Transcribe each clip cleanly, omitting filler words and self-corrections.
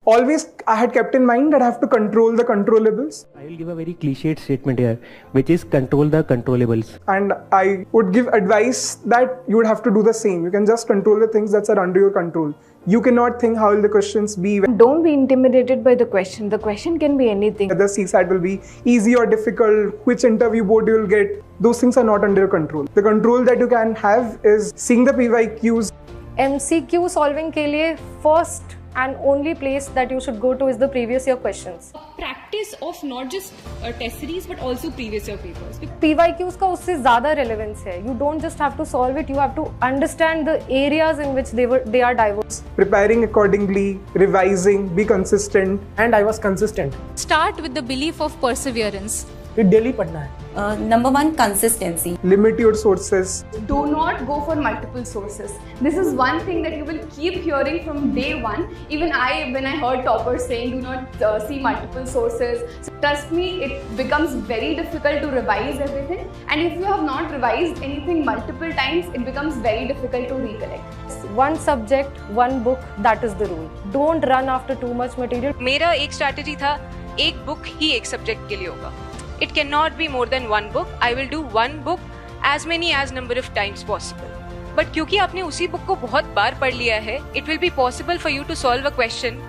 Always I had kept in mind that I have to control the controllables. I will give a very cliched statement here, which is control the controllables. And I would give advice that you would have to do the same. You can just control the things that are under your control. You cannot think how will the questions be. Don't be intimidated by the question. The question can be anything. Whether CSAT will be easy or difficult, which interview board you will get, those things are not under your control. The control that you can have is seeing the PYQs. MCQ solving के लिए first and only place that you should go to is the previous year questions. Practice of not just test series but also previous year papers. PYQs का उससे ज़्यादा relevance है. You don't just have to solve it, you have to understand the areas in which they are diverse. Preparing accordingly, revising, be consistent. And I was consistent. Start with the belief of perseverance. फिर daily पढ़ना है. Number one, consistency. Limit your sources. Do not go for multiple sources. This is one thing that you will keep hearing from day one. Even when I heard toppers saying do not see multiple sources. So trust me, it becomes very difficult to revise everything. And if you have not revised anything multiple times, it becomes very difficult to recollect. One subject, one book, that is the rule. Don't run after too much material. मेरा एक strategy था, एक book ही एक subject के लिए होगा. It cannot be more than one book. I will do one book as many as number of times possible. But क्योंकि आपने उसी book को बहुत बार पढ़ लिया है, it will be possible for you to solve a question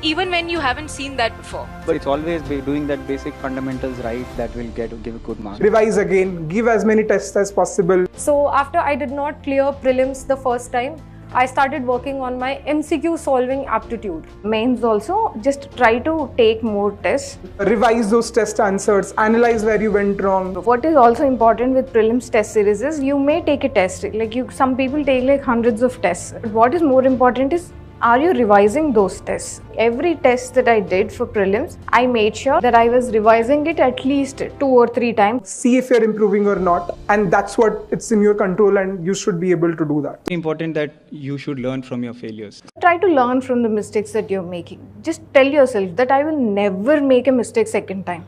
even when you haven't seen that before. But it's always doing that basic fundamentals right that will give a good mark. Revise again, give as many tests as possible. So after I did not clear prelims the first time, I started working on my MCQ solving aptitude. Mains also, just try to take more tests. Revise those test answers, analyze where you went wrong. What is also important with prelims test series is you may take a test. Some people take like hundreds of tests. But what is more important is, are you revising those tests? Every test that I did for prelims, I made sure that I was revising it at least 2 or 3 times. See if you're improving or not, and that's what it's in your control, and you should be able to do that. It's important that you should learn from your failures. Try to learn from the mistakes that you're making. Just tell yourself that I will never make a mistake second time.